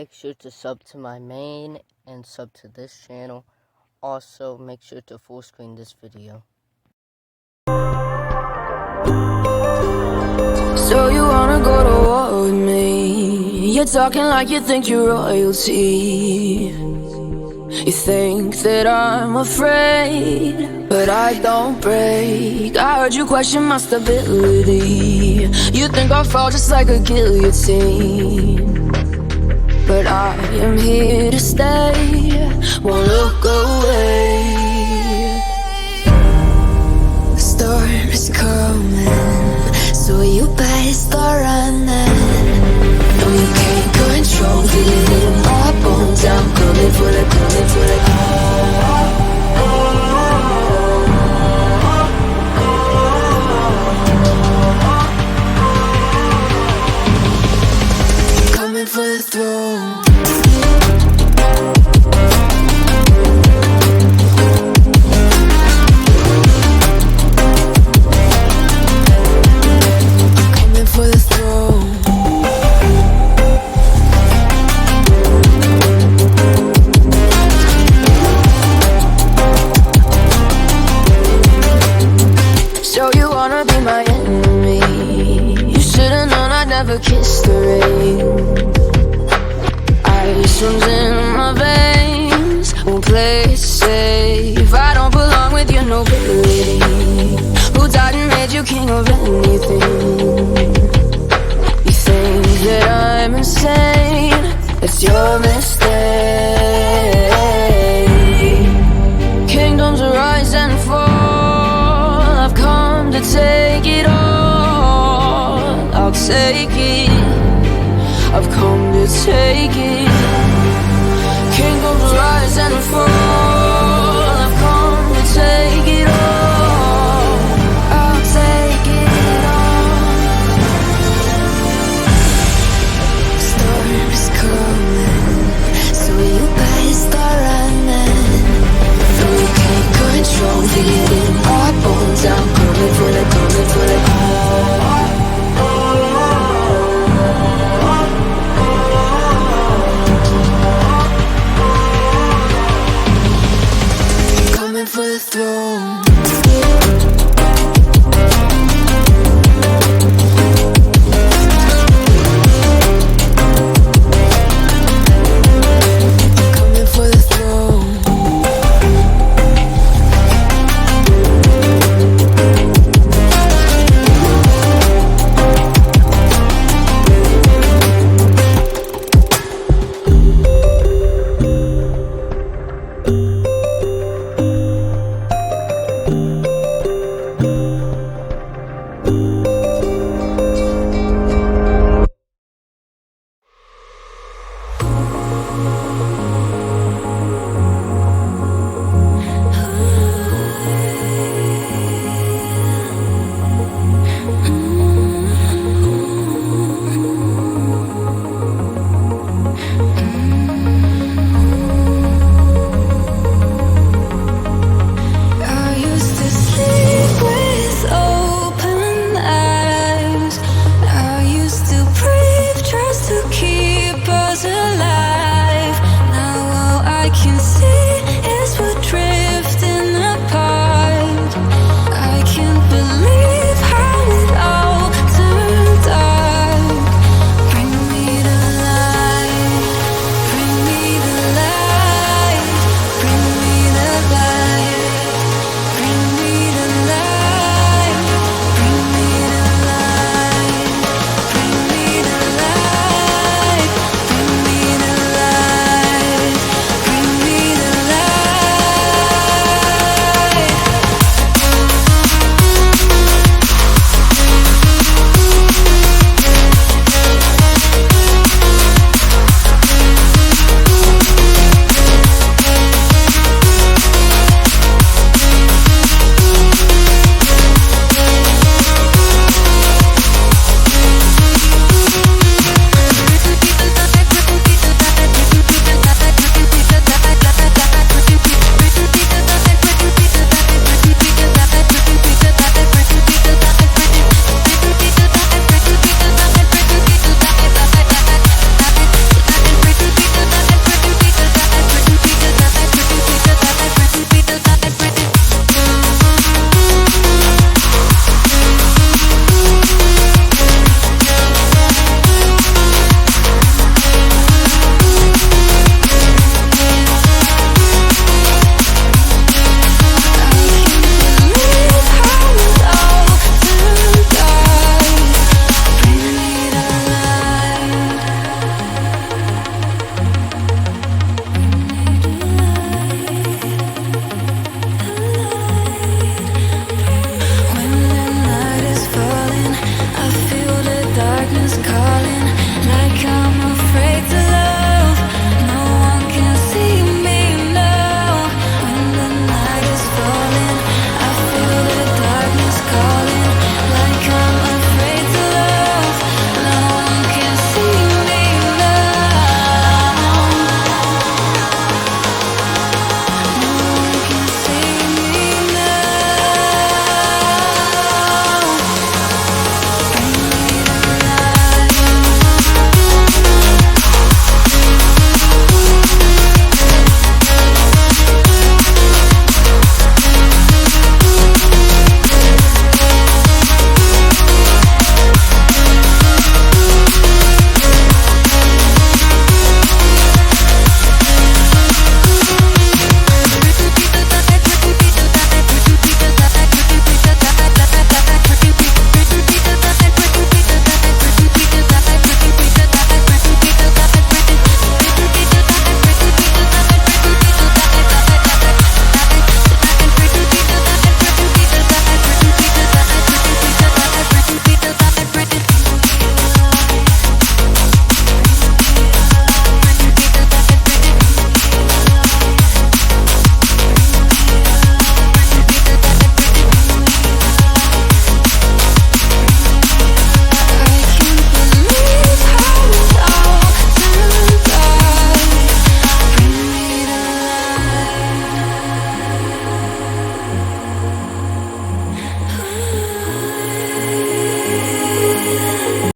make sure to sub to my main and sub to this channel. Also, make sure to full screen this video. So you wanna go to war with me? You're talking like you think you're royalty. You think that I'm afraid, but I don't break. I heard you question my stability. You think I'll fall just like a guillotine, but I am here to stay, won't look away. The storm is coming, so you better start running. No, you can't control it in my bones. I'm coming for the, coming for the. Coming for the throne. Kiss the rain. Ice runs in my veins, won't play it safe. I don't belong with your nobility. Who died and made you king of anything? You think that I'm insane? It's your mistake. Kingdoms rise and fall, I've come to take it all. I'll take it, I've come to take it. Kingdoms rise and fall, I've come to take it all. I'll take it all. Storm is coming, so you better start running. No, you can't control it in my bones. I'm coming for the, coming for the. For the throne. Keep us alive. Now all I can see